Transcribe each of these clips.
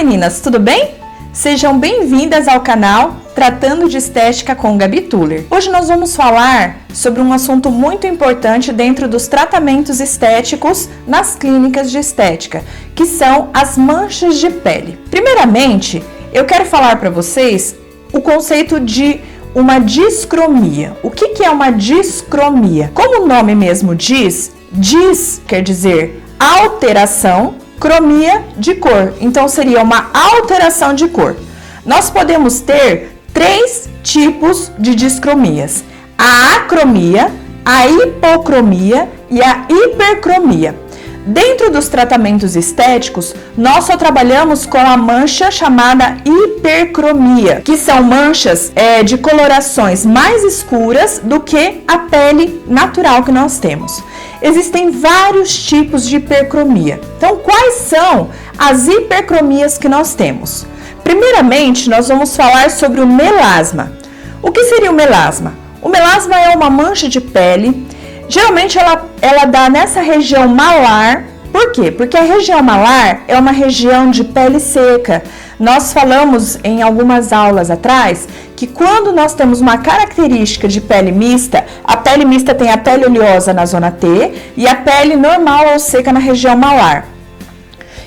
meninas, tudo bem? Sejam bem-vindas ao canal Tratando de Estética com Gabi Tuller. Hoje nós vamos falar sobre um assunto muito importante dentro dos tratamentos estéticos nas clínicas de estética, que são as manchas de pele. Primeiramente, eu quero falar para vocês o conceito de uma discromia. O que é uma discromia? Como o nome mesmo diz, quer dizer alteração, cromia de cor. Então seria uma alteração de cor. Nós podemos ter três tipos de discromias: a acromia, a hipocromia e a hipercromia. Dentro dos tratamentos estéticos, nós só trabalhamos com a mancha chamada hipercromia, que são manchas de colorações mais escuras do que a pele natural que nós temos. Existem vários tipos de hipercromia. Então, quais são as hipercromias que nós temos? Primeiramente, nós vamos falar sobre o melasma. O que seria o melasma? O melasma é uma mancha de pele. Geralmente ela dá nessa região malar. Por quê? Porque a região malar é uma região de pele seca. Nós falamos em algumas aulas atrás que quando nós temos uma característica de pele mista, a pele mista tem a pele oleosa na zona T e a pele normal ou seca na região malar.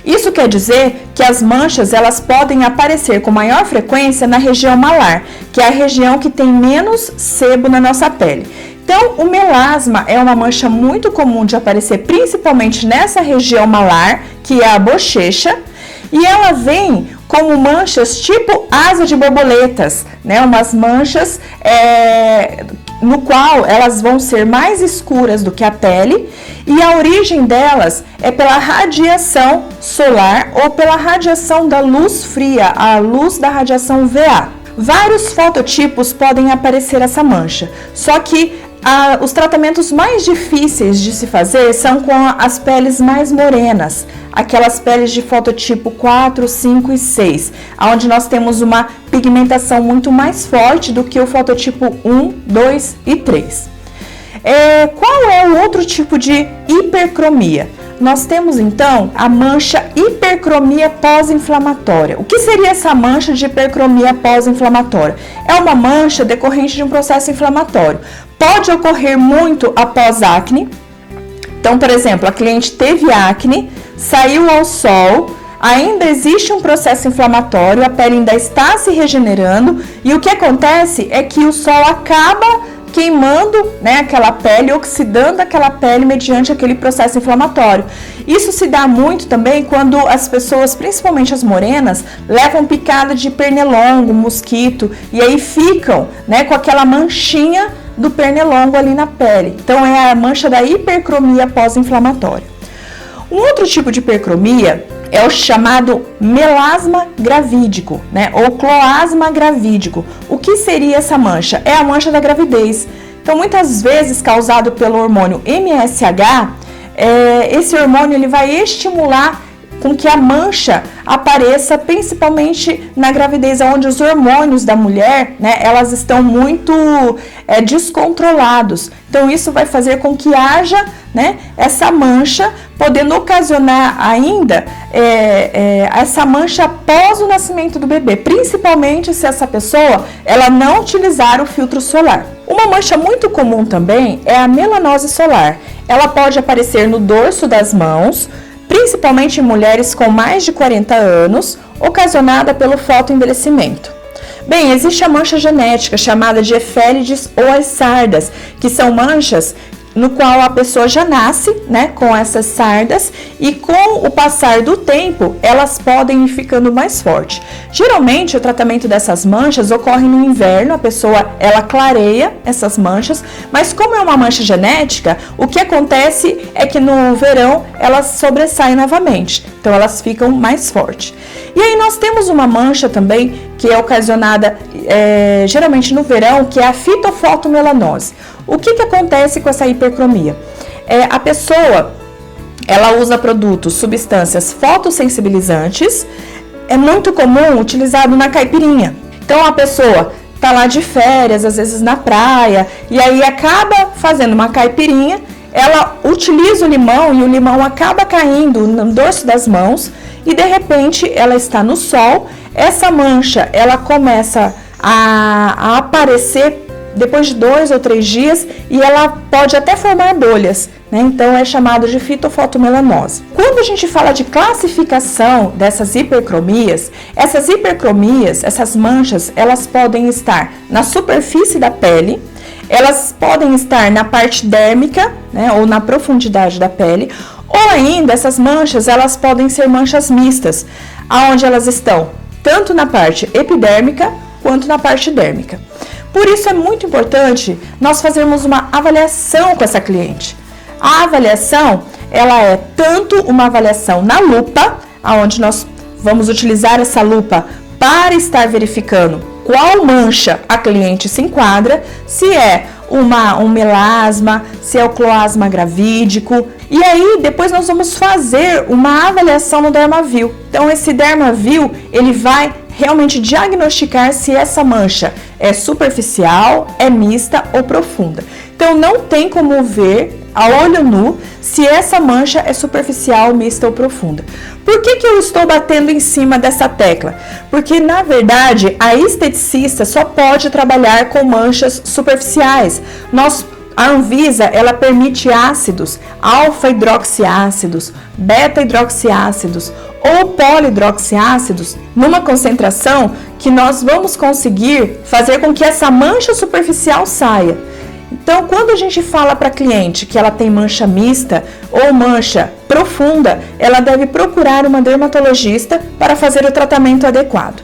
Isso quer dizer que as manchas elas podem aparecer com maior frequência na região malar, que é a região que tem menos sebo na nossa pele. Então, o melasma é uma mancha muito comum de aparecer principalmente nessa região malar, que é a bochecha, e ela vem como manchas tipo asa de borboletas, né? Umas manchas no qual elas vão ser mais escuras do que a pele, e a origem delas é pela radiação solar ou pela radiação da luz fria, a luz da radiação VA. Vários fototipos podem aparecer essa mancha, só que os tratamentos mais difíceis de se fazer são com as peles mais morenas, aquelas peles de fototipo 4, 5 e 6, onde nós temos uma pigmentação muito mais forte do que o fototipo 1, 2 e 3. Qual é o outro tipo de hipercromia? Nós temos então a mancha hipercromia pós-inflamatória. O que seria essa mancha de hipercromia pós-inflamatória? É uma mancha decorrente de um processo inflamatório. Pode ocorrer muito após acne. Então, por exemplo, a cliente teve acne, saiu ao sol, ainda existe um processo inflamatório, a pele ainda está se regenerando e o que acontece é que o sol acaba queimando, né, aquela pele, oxidando aquela pele mediante aquele processo inflamatório. Isso se dá muito também quando as pessoas, principalmente as morenas, levam picada de pernilongo, mosquito, e aí ficam, né, com aquela manchinha do pernilongo ali na pele. Então é a mancha da hipercromia pós-inflamatória. Um outro tipo de hipercromia é o chamado melasma gravídico, né? Ou cloasma gravídico. O que seria essa mancha? É a mancha da gravidez. Então, muitas vezes causado pelo hormônio MSH, esse hormônio ele vai estimular com que a mancha apareça principalmente na gravidez, onde os hormônios da mulher, né, elas estão muito descontrolados. Então isso vai fazer com que haja, né, essa mancha, podendo ocasionar ainda essa mancha após o nascimento do bebê, principalmente se essa pessoa ela não utilizar o filtro solar. Uma mancha muito comum também é a melanose solar. Ela pode aparecer no dorso das mãos, principalmente em mulheres com mais de 40 anos, ocasionada pelo fotoenvelhecimento. Bem, existe a mancha genética chamada de efélides ou as sardas, que são manchas no qual a pessoa já nasce, né, com essas sardas e com o passar do tempo elas podem ir ficando mais fortes. Geralmente o tratamento dessas manchas ocorre no inverno, a pessoa ela clareia essas manchas, mas como é uma mancha genética, o que acontece é que no verão elas sobressaem novamente, então elas ficam mais fortes. E aí nós temos uma mancha também que é ocasionada geralmente no verão, que é a fitofotomelanose. O que acontece com essa hipercromia? A pessoa ela usa produtos, substâncias fotossensibilizantes, é muito comum utilizado na caipirinha. Então a pessoa tá lá de férias, às vezes na praia, e aí acaba fazendo uma caipirinha, ela utiliza o limão e o limão acaba caindo no dorso das mãos e de repente ela está no sol, essa mancha ela começa a aparecer depois de 2 ou 3 dias e ela pode até formar bolhas, né? Então é chamado de fitofotomelanose. Quando a gente fala de classificação dessas hipercromias, essas manchas, elas podem estar na superfície da pele, elas podem estar na parte dérmica, né, ou na profundidade da pele, ou ainda essas manchas, elas podem ser manchas mistas, aonde elas estão tanto na parte epidérmica quanto na parte dérmica. Por isso é muito importante nós fazermos uma avaliação com essa cliente. A avaliação, ela é tanto uma avaliação na lupa, onde nós vamos utilizar essa lupa para estar verificando qual mancha a cliente se enquadra, se é um melasma, se é o cloasma gravídico. E aí, depois nós vamos fazer uma avaliação no Dermaview. Então, esse Dermaview, ele vai realmente diagnosticar se essa mancha é superficial, é mista ou profunda. Então, não tem como ver a olho nu se essa mancha é superficial, mista ou profunda. Por que eu estou batendo em cima dessa tecla? Porque, na verdade, a esteticista só pode trabalhar com manchas superficiais. A Anvisa, ela permite ácidos, alfa-hidroxiácidos, beta-hidroxiácidos ou polihidroxiácidos numa concentração que nós vamos conseguir fazer com que essa mancha superficial saia. Então, quando a gente fala para a cliente que ela tem mancha mista ou mancha profunda, ela deve procurar uma dermatologista para fazer o tratamento adequado.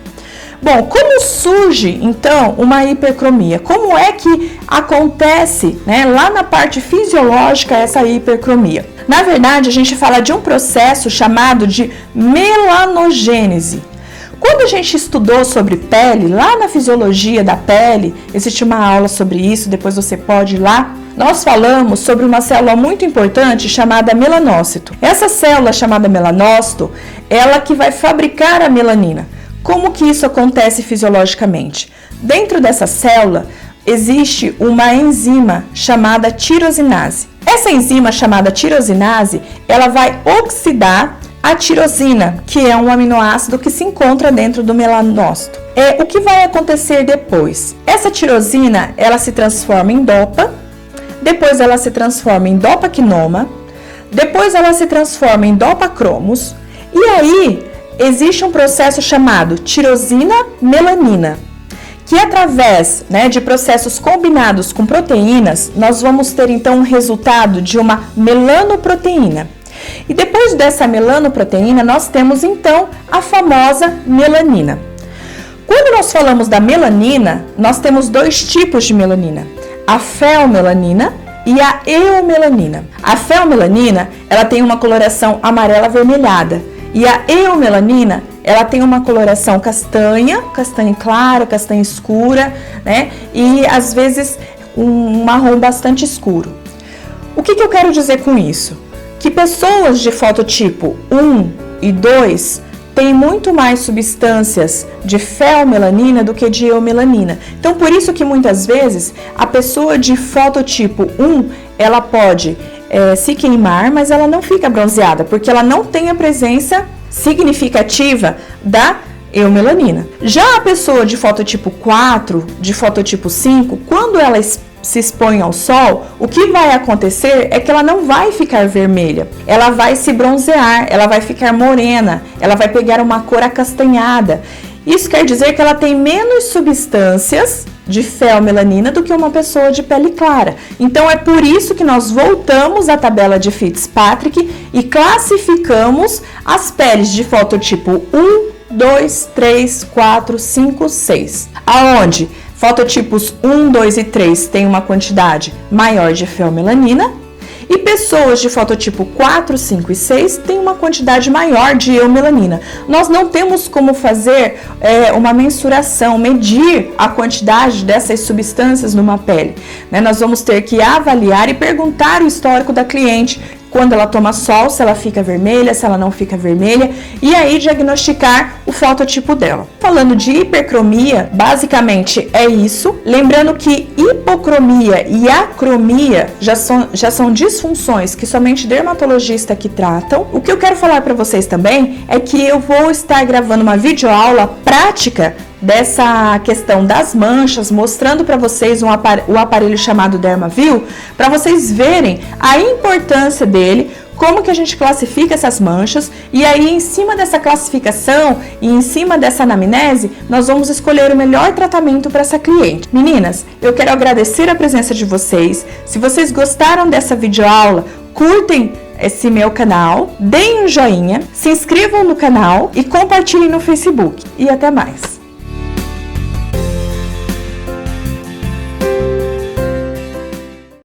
Bom, como surge, então, uma hipercromia? Como é que acontece, né, lá na parte fisiológica essa hipercromia? Na verdade, a gente fala de um processo chamado de melanogênese. Quando a gente estudou sobre pele, lá na fisiologia da pele, existe uma aula sobre isso, depois você pode ir lá. Nós falamos sobre uma célula muito importante chamada melanócito. Essa célula chamada melanócito, ela que vai fabricar a melanina. Como que isso acontece fisiologicamente? Dentro dessa célula existe uma enzima chamada tirosinase. Essa enzima chamada tirosinase, ela vai oxidar a tirosina, que é um aminoácido que se encontra dentro do melanócito. O que vai acontecer depois? Essa tirosina, ela se transforma em dopa, depois ela se transforma em dopaquinoma, depois ela se transforma em dopacromos, e aí existe um processo chamado tirosina-melanina, que através, né, de processos combinados com proteínas, nós vamos ter então um resultado de uma melanoproteína. E depois dessa melanoproteína, nós temos então a famosa melanina. Quando nós falamos da melanina, nós temos 2 tipos de melanina, a feomelanina e a eumelanina. A feomelanina, ela tem uma coloração amarela avermelhada, e a eumelanina, ela tem uma coloração castanha clara, castanha escura, né? E às vezes um marrom bastante escuro. O que eu quero dizer com isso? Que pessoas de fototipo 1 e 2 têm muito mais substâncias de feomelanina do que de eumelanina. Então, por isso que muitas vezes a pessoa de fototipo 1, ela pode se queimar, mas ela não fica bronzeada, porque ela não tem a presença significativa da eumelanina. Já a pessoa de fototipo 4, de fototipo 5, quando ela se expõe ao sol, o que vai acontecer é que ela não vai ficar vermelha, ela vai se bronzear, ela vai ficar morena, ela vai pegar uma cor acastanhada. Isso quer dizer que ela tem menos substâncias de feomelanina do que uma pessoa de pele clara. Então é por isso que nós voltamos à tabela de Fitzpatrick e classificamos as peles de fototipo 1, 2, 3, 4, 5, 6, aonde fototipos 1, 2 e 3 têm uma quantidade maior de feomelanina e pessoas de fototipo 4, 5 e 6 têm uma quantidade maior de eumelanina. Nós não temos como fazer uma mensuração, medir a quantidade dessas substâncias numa pele, né? Nós vamos ter que avaliar e perguntar o histórico da cliente quando ela toma sol, se ela fica vermelha, se ela não fica vermelha, e aí diagnosticar o fototipo dela. Falando de hipercromia, basicamente é isso. Lembrando que hipocromia e acromia já são disfunções que somente dermatologista que tratam. O que eu quero falar para vocês também é que eu vou estar gravando uma videoaula prática dessa questão das manchas, mostrando para vocês o aparelho chamado Dermaview, para vocês verem a importância dele, como que a gente classifica essas manchas, e aí em cima dessa classificação e em cima dessa anamnese, nós vamos escolher o melhor tratamento para essa cliente. Meninas, eu quero agradecer a presença de vocês. Se vocês gostaram dessa videoaula, curtem esse meu canal, deem um joinha, se inscrevam no canal e compartilhem no Facebook. E até mais!